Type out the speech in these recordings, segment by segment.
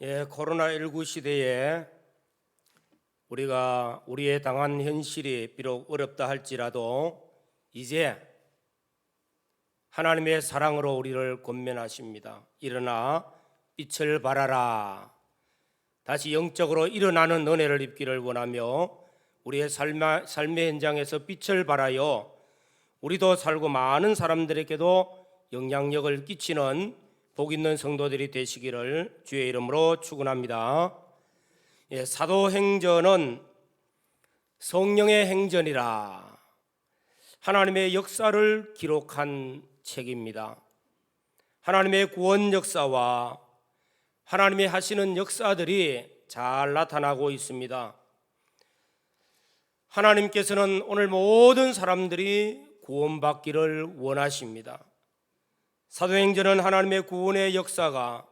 코로나19 시대에 우리가 우리의 당한 현실이 비록 어렵다 할지라도 이제 하나님의 사랑으로 우리를 권면하십니다. 일어나 빛을 발하라. 다시 영적으로 일어나는 은혜를 입기를 원하며 우리의 삶의 현장에서 빛을 발하여 우리도 살고 많은 사람들에게도 영향력을 끼치는 복 있는 성도들이 되시기를 주의 이름으로 축원합니다. 사도행전은 성령의 행전이라 하나님의 역사를 기록한 책입니다. 하나님의 구원 역사와 하나님이 하시는 역사들이 잘 나타나고 있습니다. 하나님께서는 오늘 모든 사람들이 구원받기를 원하십니다. 사도행전은 하나님의 구원의 역사가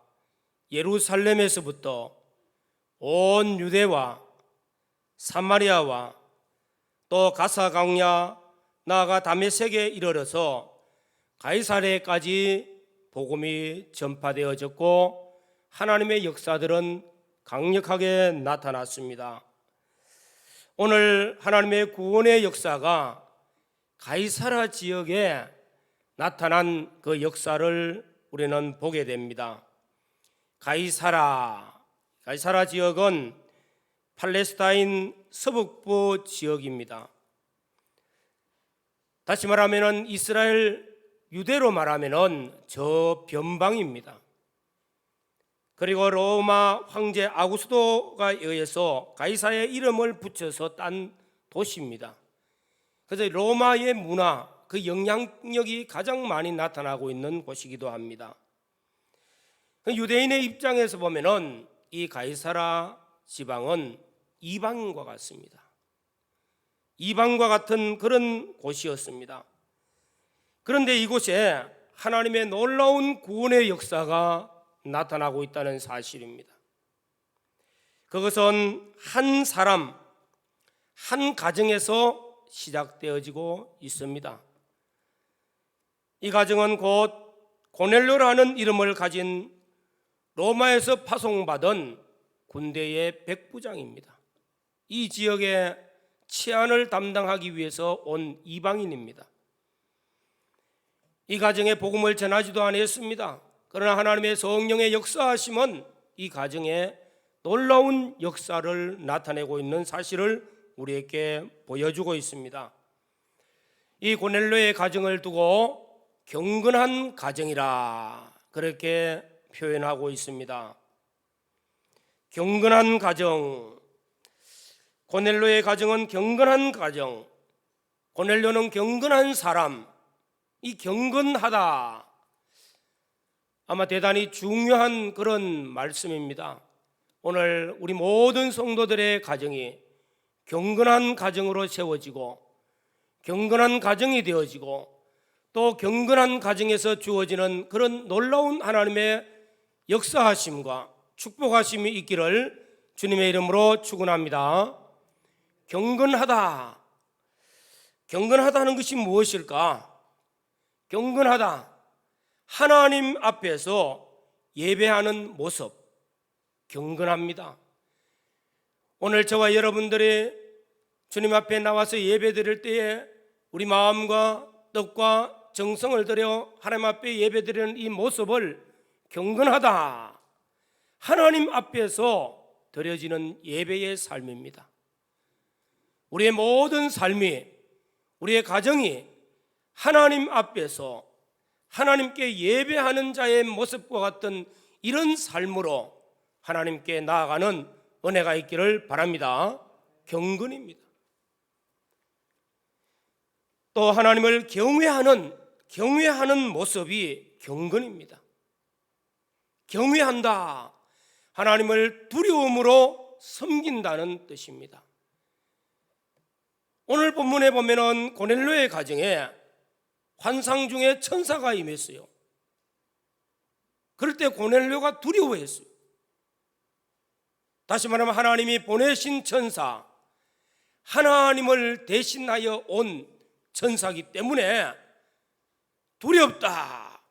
예루살렘에서부터 온 유대와 사마리아와 또 가사 강야 나아가 다메섹에 이르러서 가이사랴까지 복음이 전파되어졌고 하나님의 역사들은 강력하게 나타났습니다. 오늘 하나님의 구원의 역사가 가이사랴 지역에 나타난 그 역사를 우리는 보게 됩니다. 가이사랴 지역은 팔레스타인 서북부 지역입니다. 다시 말하면 이스라엘 유대로 말하면 저 변방입니다. 그리고 로마 황제 아구스도가 의해서 가이사랴의 이름을 붙여서 딴 도시입니다. 그래서 로마의 문화, 그 영향력이 가장 많이 나타나고 있는 곳이기도 합니다. 유대인의 입장에서 보면은 이 가이사랴 지방은 이방인과 같습니다. 이방과 같은 그런 곳이었습니다. 그런데 이곳에 하나님의 놀라운 구원의 역사가 나타나고 있다는 사실입니다. 그것은 한 사람, 한 가정에서 시작되어지고 있습니다. 이 가정은 곧 고넬료라는 이름을 가진 로마에서 파송받은 군대의 백부장입니다. 이 지역의 치안을 담당하기 위해서 온 이방인입니다. 이 가정에 복음을 전하지도 않았습니다. 그러나 하나님의 성령의 역사하심은 이 가정에 놀라운 역사를 나타내고 있는 사실을 우리에게 보여주고 있습니다. 이 고넬료의 가정을 두고 경건한 가정이라 그렇게 표현하고 있습니다. 경건한 가정, 고넬료의 가정은 경건한 가정, 고넬료는 경건한 사람, 이 경건하다 아마 대단히 중요한 그런 말씀입니다. 오늘 우리 모든 성도들의 가정이 경건한 가정으로 세워지고 경건한 가정이 되어지고 또 경건한 가정에서 주어지는 그런 놀라운 하나님의 역사하심과 축복하심이 있기를 주님의 이름으로 축원합니다. 경건하다. 경건하다는 것이 무엇일까? 경건하다. 하나님 앞에서 예배하는 모습, 경건합니다. 오늘 저와 여러분들이 주님 앞에 나와서 예배드릴 때에 우리 마음과 뜻과 정성을 들여 하나님 앞에 예배드리는 이 모습을 경건하다. 하나님 앞에서 드려지는 예배의 삶입니다. 우리의 모든 삶이, 우리의 가정이 하나님 앞에서 하나님께 예배하는 자의 모습과 같은 이런 삶으로 하나님께 나아가는 은혜가 있기를 바랍니다. 경건입니다. 또 하나님을 경외하는 모습이 경건입니다. 경외한다. 하나님을 두려움으로 섬긴다는 뜻입니다. 오늘 본문에 보면은 고넬료의 가정에 환상 중에 천사가 임했어요. 그럴 때 고넬료가 두려워했어요. 다시 말하면 하나님이 보내신 천사, 하나님을 대신하여 온 천사이기 때문에 두렵다.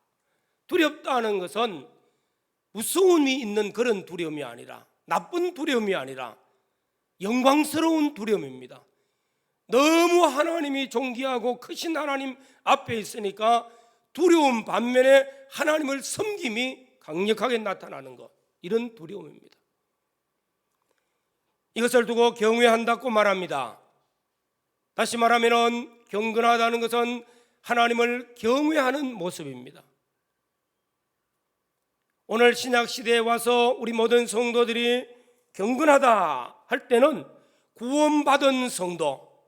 두렵다는 것은 무서움이 있는 그런 두려움이 아니라, 나쁜 두려움이 아니라 영광스러운 두려움입니다. 너무 하나님이 존귀하고 크신 하나님 앞에 있으니까 두려움 반면에 하나님을 섬김이 강력하게 나타나는 것, 이런 두려움입니다. 이것을 두고 경외한다고 말합니다. 다시 말하면 경건하다는 것은 하나님을 경외하는 모습입니다. 오늘 신약 시대에 와서 우리 모든 성도들이 경건하다 할 때는 구원받은 성도,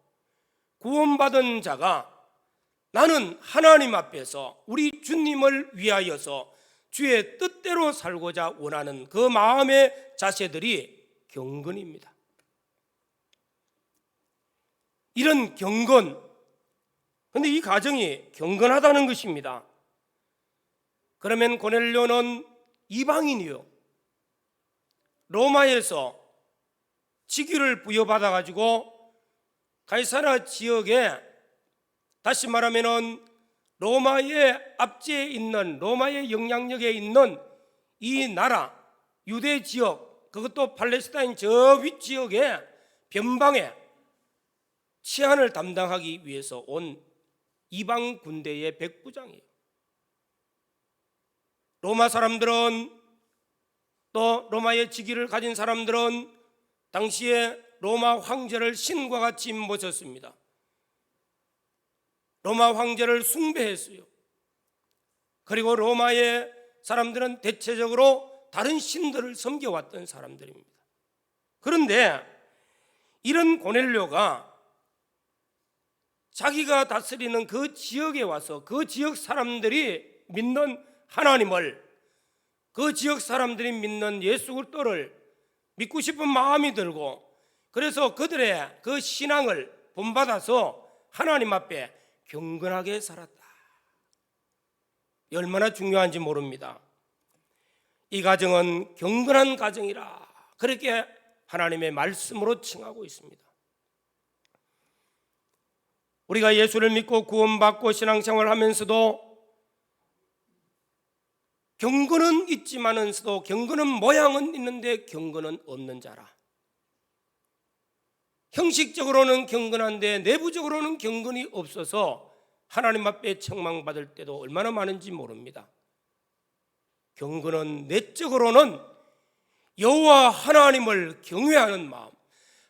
구원받은 자가 나는 하나님 앞에서 우리 주님을 위하여서 주의 뜻대로 살고자 원하는 그 마음의 자세들이 경건입니다. 이런 경건, 그런데 이 가정이 경건하다는 것입니다. 그러면 고넬료는 이방인이요, 로마에서 직위를 부여받아 가지고 가이사랴 지역에, 다시 말하면 로마의 압제에 있는, 로마의 영향력에 있는 이 나라 유대 지역, 그것도 팔레스타인 저 윗지역의 변방에 치안을 담당하기 위해서 온 이방 군대의 백부장이에요. 로마 사람들은, 또 로마의 직위를 가진 사람들은 당시에 로마 황제를 신과 같이 모셨습니다. 로마 황제를 숭배했어요. 그리고 로마의 사람들은 대체적으로 다른 신들을 섬겨왔던 사람들입니다. 그런데 이런 고넬료가 자기가 다스리는 그 지역에 와서 그 지역 사람들이 믿는 하나님을, 그 지역 사람들이 믿는 예수 그리스도를 믿고 싶은 마음이 들고, 그래서 그들의 그 신앙을 본받아서 하나님 앞에 경건하게 살았다. 얼마나 중요한지 모릅니다. 이 가정은 경건한 가정이라 그렇게 하나님의 말씀으로 칭하고 있습니다. 우리가 예수를 믿고 구원받고 신앙생활을 하면서도 경건은 있지만은서도 경건은 모양은 있는데 경건은 없는 자라. 형식적으로는 경건한데 내부적으로는 경건이 없어서 하나님 앞에 책망받을 때도 얼마나 많은지 모릅니다. 경건은 내적으로는 여호와 하나님을 경외하는 마음,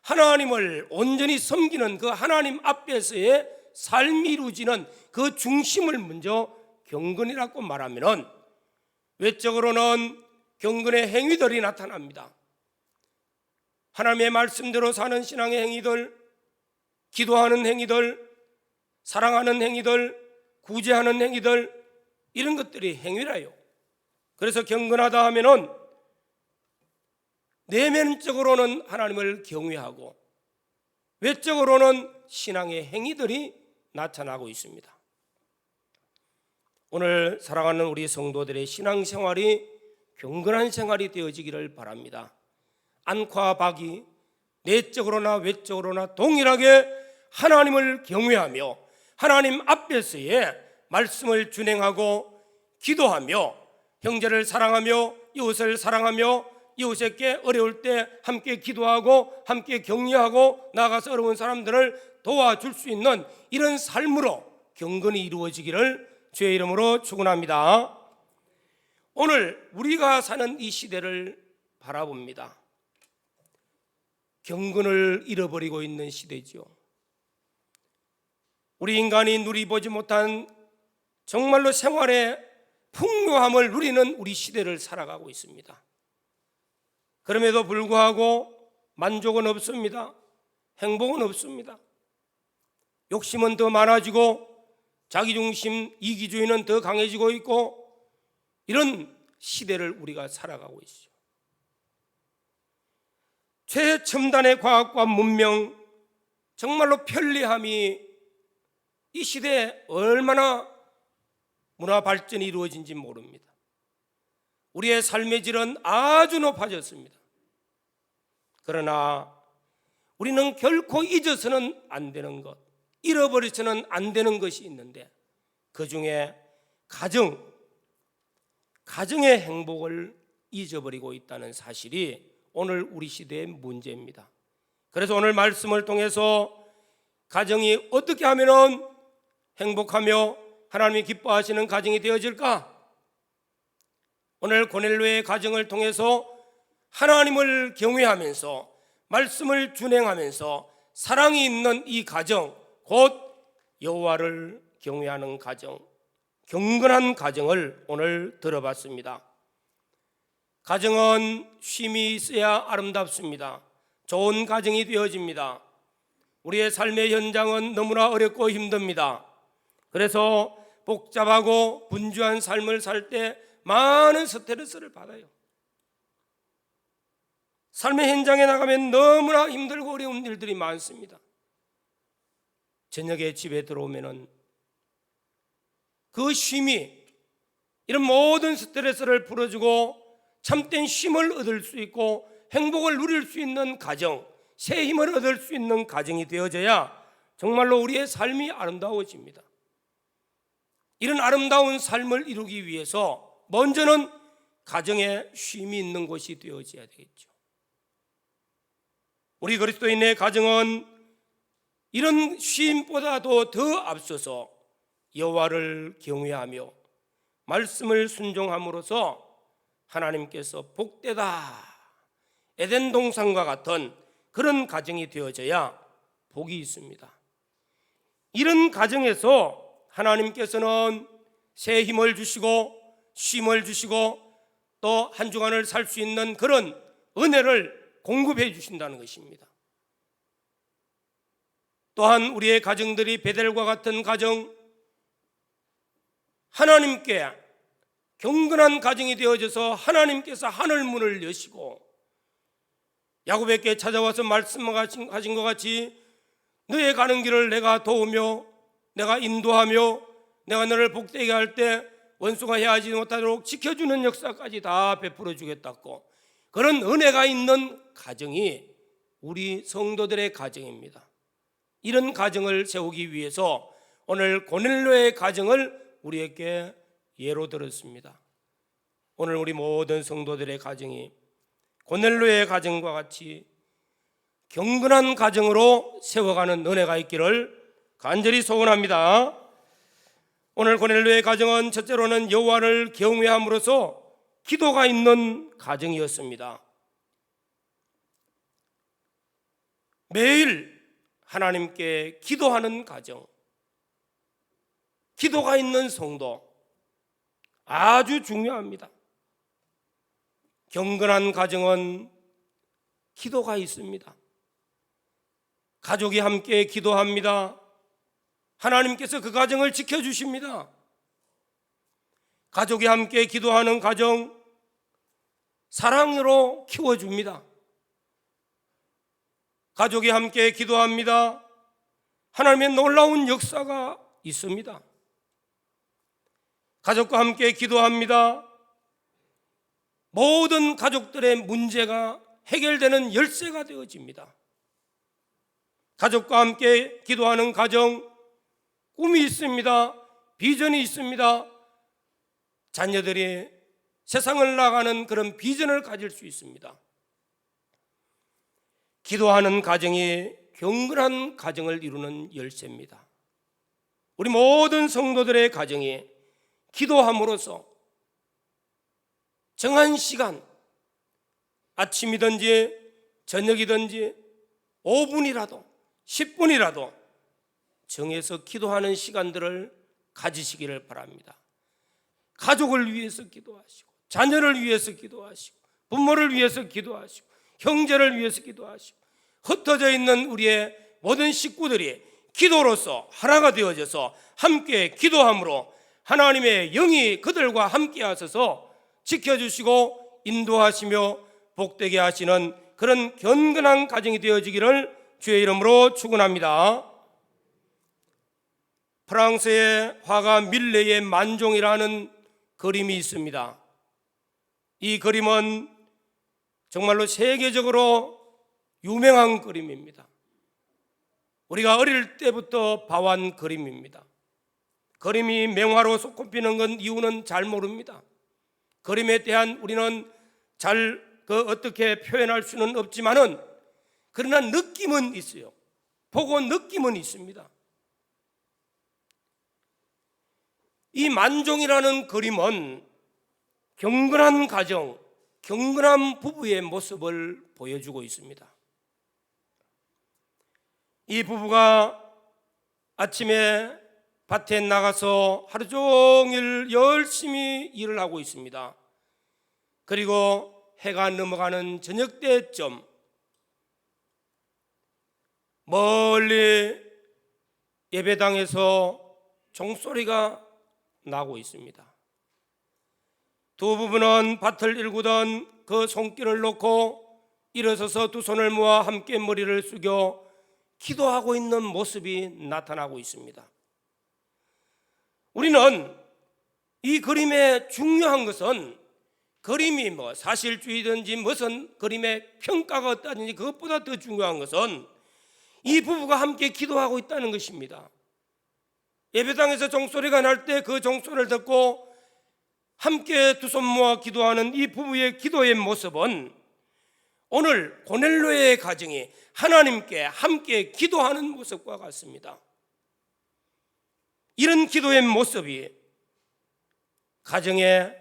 하나님을 온전히 섬기는 그 하나님 앞에서의 삶이 이루어지는 그 중심을 먼저 경건이라고 말하면, 외적으로는 경건의 행위들이 나타납니다. 하나님의 말씀대로 사는 신앙의 행위들, 기도하는 행위들, 사랑하는 행위들, 구제하는 행위들, 이런 것들이 행위라요. 그래서 경건하다 하면은 내면적으로는 하나님을 경외하고 외적으로는 신앙의 행위들이 나타나고 있습니다. 오늘 사랑하는 우리 성도들의 신앙생활이 경건한 생활이 되어지기를 바랍니다. 안과 박이 내적으로나 외적으로나 동일하게 하나님을 경외하며 하나님 앞에서의 말씀을 준행하고 기도하며 형제를 사랑하며 이웃을 사랑하며 이웃에게 어려울 때 함께 기도하고 함께 격려하고 나아가서 어려운 사람들을 도와줄 수 있는 이런 삶으로 경건이 이루어지기를 주의 이름으로 축원합니다. 오늘 우리가 사는 이 시대를 바라봅니다. 경건을 잃어버리고 있는 시대죠. 우리 인간이 누리보지 못한 정말로 생활의 풍요함을 누리는 우리 시대를 살아가고 있습니다. 그럼에도 불구하고 만족은 없습니다. 행복은 없습니다. 욕심은 더 많아지고 자기중심, 이기주의는 더 강해지고 있고, 이런 시대를 우리가 살아가고 있죠. 최첨단의 과학과 문명, 정말로 편리함이 이 시대에 얼마나 문화 발전이 이루어진지 모릅니다. 우리의 삶의 질은 아주 높아졌습니다. 그러나 우리는 결코 잊어서는 안 되는 것, 잃어버려서는 안 되는 것이 있는데, 그 중에 가정의 행복을 잊어버리고 있다는 사실이 오늘 우리 시대의 문제입니다. 그래서 오늘 말씀을 통해서 가정이 어떻게 하면 행복하며 하나님이 기뻐하시는 가정이 되어질까? 오늘 고넬료의 가정을 통해서 하나님을 경외하면서 말씀을 준행하면서 사랑이 있는 이 가정, 곧 여호와를 경외하는 가정, 경건한 가정을 오늘 들어봤습니다. 가정은 쉼이 있어야 아름답습니다. 좋은 가정이 되어집니다. 우리의 삶의 현장은 너무나 어렵고 힘듭니다. 그래서 복잡하고 분주한 삶을 살 때 많은 스트레스를 받아요. 삶의 현장에 나가면 너무나 힘들고 어려운 일들이 많습니다. 저녁에 집에 들어오면은 그 쉼이 이런 모든 스트레스를 풀어주고 참된 쉼을 얻을 수 있고 행복을 누릴 수 있는 가정, 새 힘을 얻을 수 있는 가정이 되어져야 정말로 우리의 삶이 아름다워집니다. 이런 아름다운 삶을 이루기 위해서 먼저는 가정에 쉼이 있는 곳이 되어져야 되겠죠. 우리 그리스도인의 가정은 이런 쉼보다도 더 앞서서 여호와를 경외하며 말씀을 순종함으로써 하나님께서 복되다, 에덴 동산과 같은 그런 가정이 되어져야 복이 있습니다. 이런 가정에서 하나님께서는 새 힘을 주시고 쉼을 주시고 또 한 주간을 살 수 있는 그런 은혜를 공급해 주신다는 것입니다. 또한 우리의 가정들이 베델과 같은 가정, 하나님께 경건한 가정이 되어져서 하나님께서 하늘 문을 여시고 야곱에게 찾아와서 말씀하신 것 같이 너의 가는 길을 내가 도우며 내가 인도하며 내가 너를 복되게 할 때 원수가 해하지 못하도록 지켜주는 역사까지 다 베풀어 주겠다고, 그런 은혜가 있는 가정이 우리 성도들의 가정입니다. 이런 가정을 세우기 위해서 오늘 고넬료의 가정을 우리에게 예로 들었습니다. 오늘 우리 모든 성도들의 가정이 고넬료의 가정과 같이 경건한 가정으로 세워가는 은혜가 있기를 간절히 소원합니다. 오늘 고넬료의 가정은 첫째로는 여호와를 경외함으로써 기도가 있는 가정이었습니다. 매일 하나님께 기도하는 가정, 기도가 있는 성도 아주 중요합니다. 경건한 가정은 기도가 있습니다. 가족이 함께 기도합니다. 하나님께서 그 가정을 지켜주십니다. 가족이 함께 기도하는 가정, 사랑으로 키워줍니다. 가족이 함께 기도합니다. 하나님의 놀라운 역사가 있습니다. 가족과 함께 기도합니다. 모든 가족들의 문제가 해결되는 열쇠가 되어집니다. 가족과 함께 기도하는 가정, 꿈이 있습니다. 비전이 있습니다. 자녀들이 세상을 나가는 그런 비전을 가질 수 있습니다. 기도하는 가정이 경건한 가정을 이루는 열쇠입니다. 우리 모든 성도들의 가정이 기도함으로써 정한 시간, 아침이든지 저녁이든지 5분이라도 10분이라도 정해서 기도하는 시간들을 가지시기를 바랍니다. 가족을 위해서 기도하시고, 자녀를 위해서 기도하시고, 부모를 위해서 기도하시고, 형제를 위해서 기도하시고, 흩어져 있는 우리의 모든 식구들이 기도로서 하나가 되어져서 함께 기도함으로 하나님의 영이 그들과 함께 하셔서 지켜주시고 인도하시며 복되게 하시는 그런 경건한 가정이 되어지기를 주의 이름으로 축원합니다. 프랑스의 화가 밀레의 만종이라는 그림이 있습니다. 이 그림은 정말로 세계적으로 유명한 그림입니다. 우리가 어릴 때부터 봐온 그림입니다. 그림이 명화로 손꼽히는 건 이유는 잘 모릅니다. 그림에 대한 우리는 잘 어떻게 표현할 수는 없지만은 그러나 느낌은 있어요. 보고 느낌은 있습니다. 이 만종이라는 그림은 경건한 가정, 경건한 부부의 모습을 보여주고 있습니다. 이 부부가 아침에 밭에 나가서 하루 종일 열심히 일을 하고 있습니다. 그리고 해가 넘어가는 저녁 때쯤 멀리 예배당에서 종소리가 나고 있습니다. 두 부부는 밭을 일구던 그 손길을 놓고 일어서서 두 손을 모아 함께 머리를 숙여 기도하고 있는 모습이 나타나고 있습니다. 우리는 이 그림의 중요한 것은 그림이 사실주의든지 무슨 그림의 평가가 어떠든지 그것보다 더 중요한 것은 이 부부가 함께 기도하고 있다는 것입니다. 예배당에서 종소리가 날 때 그 종소리를 듣고 함께 두 손 모아 기도하는 이 부부의 기도의 모습은 오늘 고넬료의 가정이 하나님께 함께 기도하는 모습과 같습니다. 이런 기도의 모습이 가정의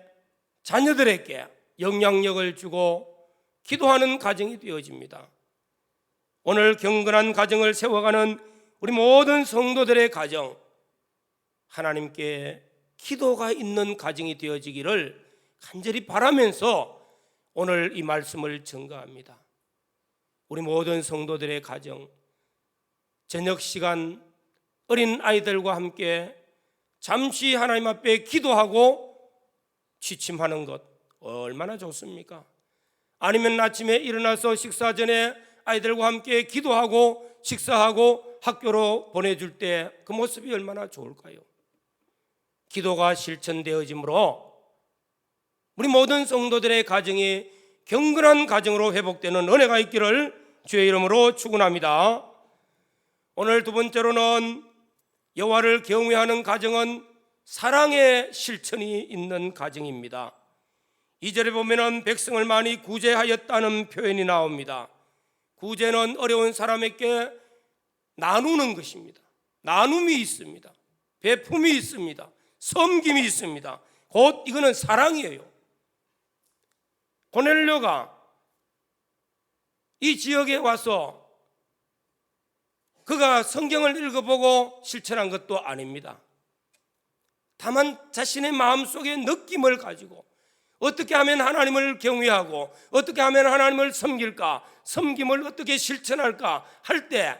자녀들에게 영향력을 주고 기도하는 가정이 되어집니다. 오늘 경건한 가정을 세워가는 우리 모든 성도들의 가정, 하나님께 기도가 있는 가정이 되어지기를 간절히 바라면서 오늘 이 말씀을 전가합니다. 우리 모든 성도들의 가정, 저녁 시간 어린 아이들과 함께 잠시 하나님 앞에 기도하고 취침하는 것 얼마나 좋습니까? 아니면 아침에 일어나서 식사 전에 아이들과 함께 기도하고 식사하고 학교로 보내줄 때 그 모습이 얼마나 좋을까요? 기도가 실천되어지므로 우리 모든 성도들의 가정이 경건한 가정으로 회복되는 은혜가 있기를 주의 이름으로 축원합니다. 오늘 두 번째로는 여호와를 경외하는 가정은 사랑의 실천이 있는 가정입니다. 2절에 보면은 백성을 많이 구제하였다는 표현이 나옵니다. 구제는 어려운 사람에게 나누는 것입니다. 나눔이 있습니다. 베품이 있습니다. 섬김이 있습니다. 곧 이거는 사랑이에요. 고넬료가 이 지역에 와서 그가 성경을 읽어보고 실천한 것도 아닙니다. 다만 자신의 마음속의 느낌을 가지고 어떻게 하면 하나님을 경외하고 어떻게 하면 하나님을 섬길까, 섬김을 어떻게 실천할까 할 때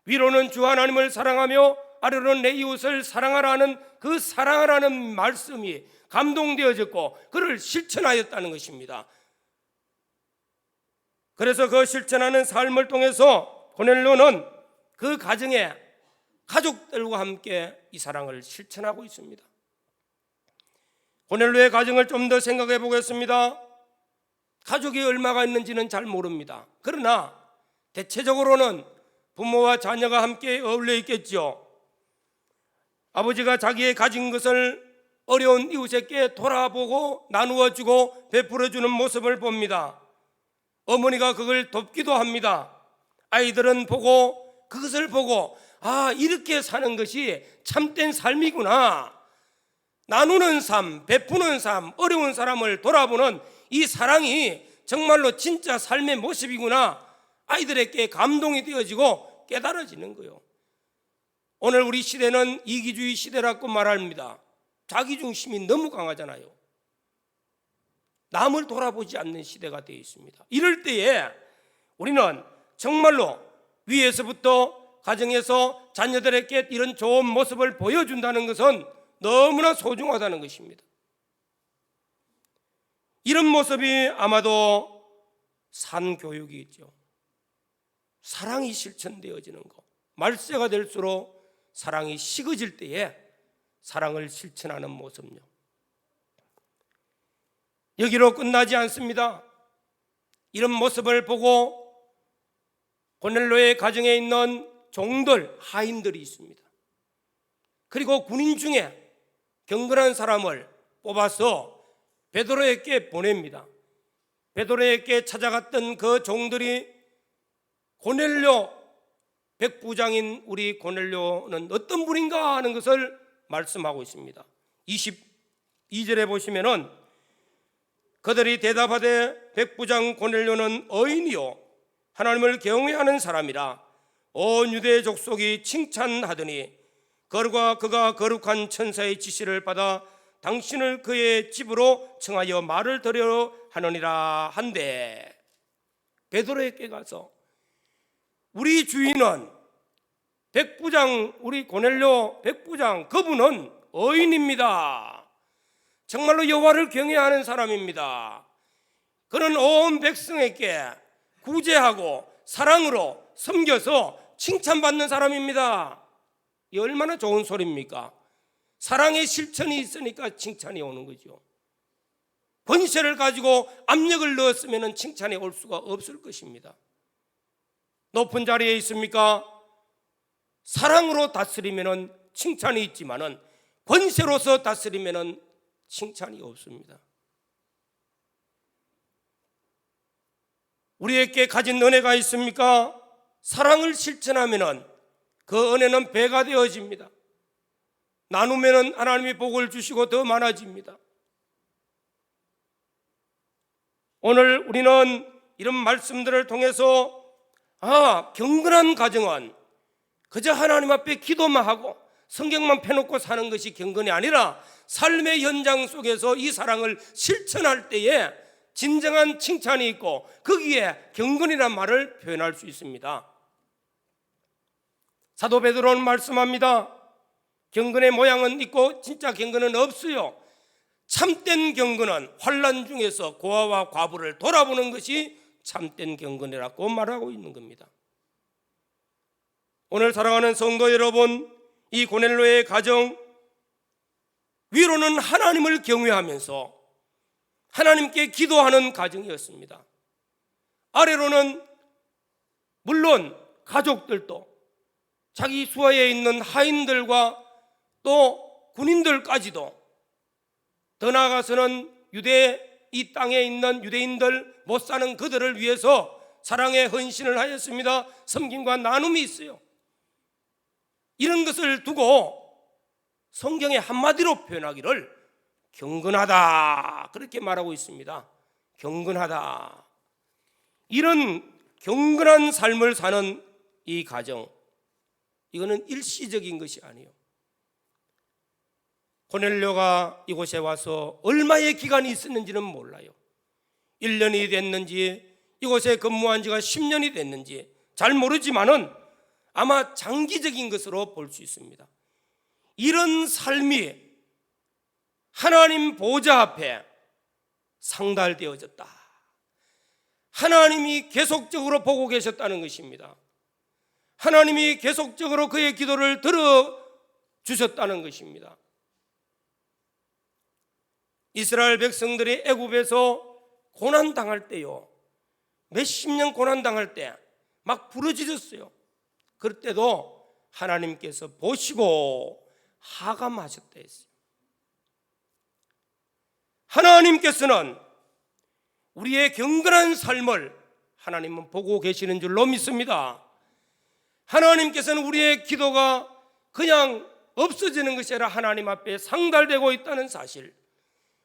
위로는 주 하나님을 사랑하며 아래로는 내 이웃을 사랑하라는 그 사랑하라는 말씀이 감동되어졌고 그를 실천하였다는 것입니다. 그래서 그 실천하는 삶을 통해서 고넬료는 그 가정의 가족들과 함께 이 사랑을 실천하고 있습니다. 고넬료의 가정을 좀 더 생각해 보겠습니다. 가족이 얼마가 있는지는 잘 모릅니다. 그러나 대체적으로는 부모와 자녀가 함께 어울려 있겠죠. 아버지가 자기의 가진 것을 어려운 이웃에게 돌아보고 나누어주고 베풀어주는 모습을 봅니다. 어머니가 그걸 돕기도 합니다. 아이들은 보고 그것을 보고 이렇게 사는 것이 참된 삶이구나. 나누는 삶, 베푸는 삶, 어려운 사람을 돌아보는 이 사랑이 정말로 진짜 삶의 모습이구나. 아이들에게 감동이 되어지고 깨달아지는 거예요. 오늘 우리 시대는 이기주의 시대라고 말합니다. 자기중심이 너무 강하잖아요. 남을 돌아보지 않는 시대가 되어 있습니다. 이럴 때에 우리는 정말로 위에서부터 가정에서 자녀들에게 이런 좋은 모습을 보여준다는 것은 너무나 소중하다는 것입니다. 이런 모습이 아마도 산교육이 있죠. 사랑이 실천되어지는 것. 말세가 될수록 사랑이 식어질 때에 사랑을 실천하는 모습요. 여기로 끝나지 않습니다. 이런 모습을 보고 고넬료의 가정에 있는 종들, 하인들이 있습니다. 그리고 군인 중에 경건한 사람을 뽑아서 베드로에게 보냅니다. 베드로에게 찾아갔던 그 종들이 고넬료, 백부장인 우리 고넬료는 어떤 분인가 하는 것을 말씀하고 있습니다. 22절에 보시면은 그들이 대답하되 백부장 고넬료는 의인이요 하나님을 경외하는 사람이라 온 유대 족속이 칭찬하더니 그가 거룩한 천사의 지시를 받아 당신을 그의 집으로 청하여 말을 들으려 하느니라 한데, 베드로에게 가서 우리 주인은 백부장, 우리 고넬료 백부장, 그분은 의인입니다. 정말로 여호와를 경외하는 사람입니다. 그는 온 백성에게 구제하고 사랑으로 섬겨서 칭찬받는 사람입니다. 이 얼마나 좋은 소리입니까? 사랑의 실천이 있으니까 칭찬이 오는 거죠. 권세를 가지고 압력을 넣었으면 칭찬이 올 수가 없을 것입니다. 높은 자리에 있습니까? 사랑으로 다스리면 칭찬이 있지만은 권세로서 다스리면 칭찬이 없습니다. 우리에게 가진 은혜가 있습니까? 사랑을 실천하면 그 은혜는 배가 되어집니다. 나누면 하나님이 복을 주시고 더 많아집니다. 오늘 우리는 이런 말씀들을 통해서 경건한 가정은 그저 하나님 앞에 기도만 하고 성경만 펴놓고 사는 것이 경건이 아니라 삶의 현장 속에서 이 사랑을 실천할 때에 진정한 칭찬이 있고 거기에 경건이란 말을 표현할 수 있습니다. 사도 베드로는 말씀합니다. 경건의 모양은 있고 진짜 경건은 없어요. 참된 경건은 환난 중에서 고아와 과부를 돌아보는 것이 참된 경건이라고 말하고 있는 겁니다. 오늘 사랑하는 성도 여러분, 이 고넬료의 가정, 위로는 하나님을 경외하면서 하나님께 기도하는 가정이었습니다. 아래로는 물론 가족들도 자기 수하에 있는 하인들과 또 군인들까지도, 더 나아가서는 이 땅에 있는 유대인들, 못 사는 그들을 위해서 사랑의 헌신을 하였습니다. 섬김과 나눔이 있어요. 이런 것을 두고 성경에 한마디로 표현하기를 경건하다, 그렇게 말하고 있습니다. 경건하다. 이런 경건한 삶을 사는 이 가정, 이거는 일시적인 것이 아니에요. 고넬료가 이곳에 와서 얼마의 기간이 있었는지는 몰라요. 1년이 됐는지 이곳에 근무한 지가 10년이 됐는지 잘 모르지만은 아마 장기적인 것으로 볼 수 있습니다. 이런 삶이 하나님 보좌 앞에 상달되어졌다. 하나님이 계속적으로 보고 계셨다는 것입니다. 하나님이 계속적으로 그의 기도를 들어주셨다는 것입니다. 이스라엘 백성들이 애굽에서 고난당할 때요, 몇십 년 고난당할 때 막 부르짖었어요. 그럴 때도 하나님께서 보시고 하감하셨다 했어요. 하나님께서는 우리의 경건한 삶을 하나님은 보고 계시는 줄로 믿습니다. 하나님께서는 우리의 기도가 그냥 없어지는 것이 아니라 하나님 앞에 상달되고 있다는 사실,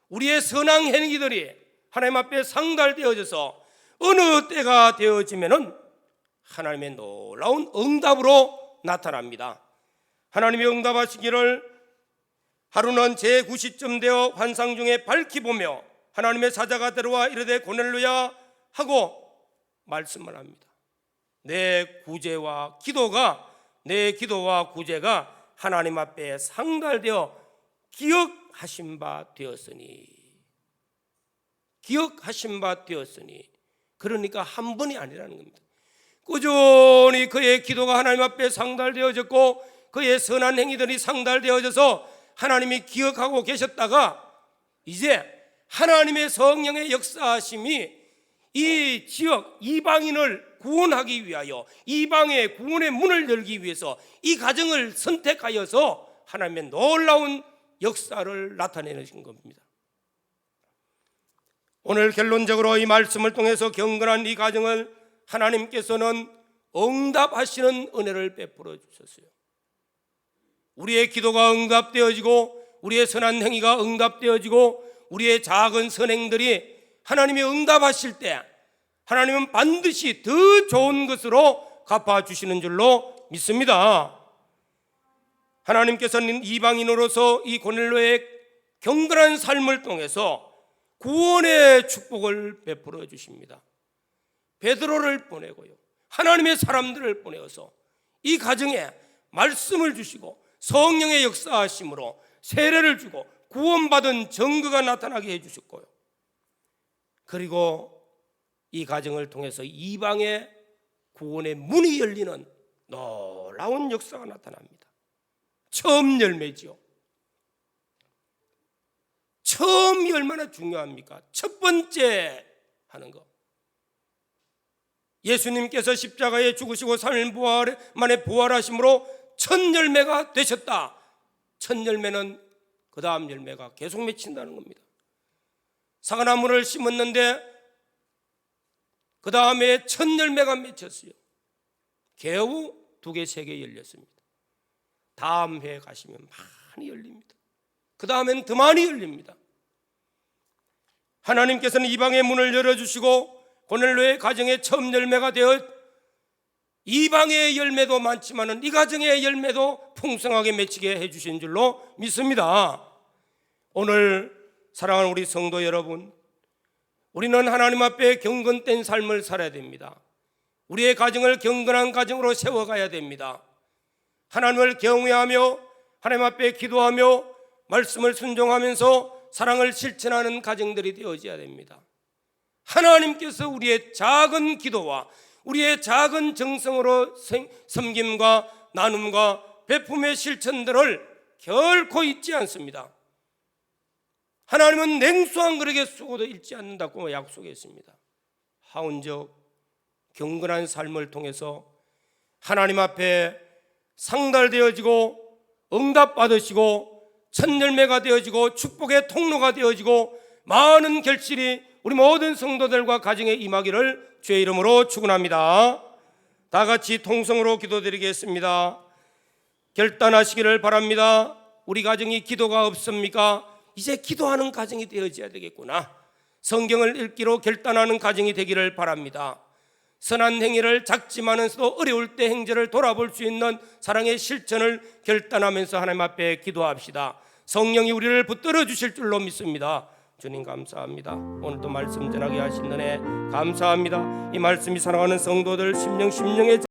우리의 선한 행위들이 하나님 앞에 상달되어져서 어느 때가 되어지면은 하나님의 놀라운 응답으로 나타납니다. 하나님이 응답하시기를 하루는 제9시쯤 되어 환상 중에 밝히 보며 하나님의 사자가 들어와 이르되 고넬료야 하고 말씀을 합니다. 내 기도와 구제가 하나님 앞에 상달되어 기억하신 바 되었으니, 그러니까 한 번이 아니라는 겁니다. 꾸준히 그의 기도가 하나님 앞에 상달되어졌고 그의 선한 행위들이 상달되어져서 하나님이 기억하고 계셨다가 이제 하나님의 성령의 역사하심이 이 지역 이방인을 구원하기 위하여, 이방의 구원의 문을 열기 위해서 이 가정을 선택하여서 하나님의 놀라운 역사를 나타내신 겁니다. 오늘 결론적으로 이 말씀을 통해서 경건한 이 가정을 하나님께서는 응답하시는 은혜를 베풀어 주셨어요. 우리의 기도가 응답되어지고 우리의 선한 행위가 응답되어지고 우리의 작은 선행들이 하나님이 응답하실 때 하나님은 반드시 더 좋은 것으로 갚아주시는 줄로 믿습니다. 하나님께서는 이방인으로서 이 고넬료의 경건한 삶을 통해서 구원의 축복을 베풀어 주십니다. 베드로를 보내고요, 하나님의 사람들을 보내어서 이 가정에 말씀을 주시고 성령의 역사하심으로 세례를 주고 구원받은 증거가 나타나게 해주셨고요, 그리고 이 가정을 통해서 이방의 구원의 문이 열리는 놀라운 역사가 나타납니다. 처음 열매지요. 처음이 얼마나 중요합니까? 첫 번째 하는 거. 예수님께서 십자가에 죽으시고 3일 만에 부활하심으로 첫 열매가 되셨다. 첫 열매는 그 다음 열매가 계속 맺힌다는 겁니다. 사과나무를 심었는데 그 다음에 첫 열매가 맺혔어요. 겨우 2개, 3개 열렸습니다. 다음 해에 가시면 많이 열립니다. 그 다음엔 더 많이 열립니다. 하나님께서는 이방의 문을 열어주시고 고넬료의 가정의 처음 열매가 되어 이방의 열매도 많지만 이 가정의 열매도 풍성하게 맺히게 해주신 줄로 믿습니다. 오늘 사랑하는 우리 성도 여러분, 우리는 하나님 앞에 경건된 삶을 살아야 됩니다. 우리의 가정을 경건한 가정으로 세워가야 됩니다. 하나님을 경외하며 하나님 앞에 기도하며 말씀을 순종하면서 사랑을 실천하는 가정들이 되어져야 됩니다. 하나님께서 우리의 작은 기도와 우리의 작은 정성으로 섬김과 나눔과 베품의 실천들을 결코 잊지 않습니다. 하나님은 냉수한 그릇에 쏘고도 잊지 않는다고 약속했습니다. 하운적 경건한 삶을 통해서 하나님 앞에 상달되어지고 응답받으시고 첫 열매가 되어지고 축복의 통로가 되어지고 많은 결실이 우리 모든 성도들과 가정에 임하기를 주의 이름으로 축원합니다. 다 같이 통성으로 기도드리겠습니다. 결단하시기를 바랍니다. 우리 가정이 기도가 없습니까? 이제 기도하는 가정이 되어져야 되겠구나. 성경을 읽기로 결단하는 가정이 되기를 바랍니다. 선한 행위를 작지만서도 어려울 때 행제를 돌아볼 수 있는 사랑의 실천을 결단하면서 하나님 앞에 기도합시다. 성령이 우리를 붙들어 주실 줄로 믿습니다. 주님 감사합니다. 오늘도 말씀 전하게 하신 은혜 감사합니다. 이 말씀이 사랑하는 성도들 심령에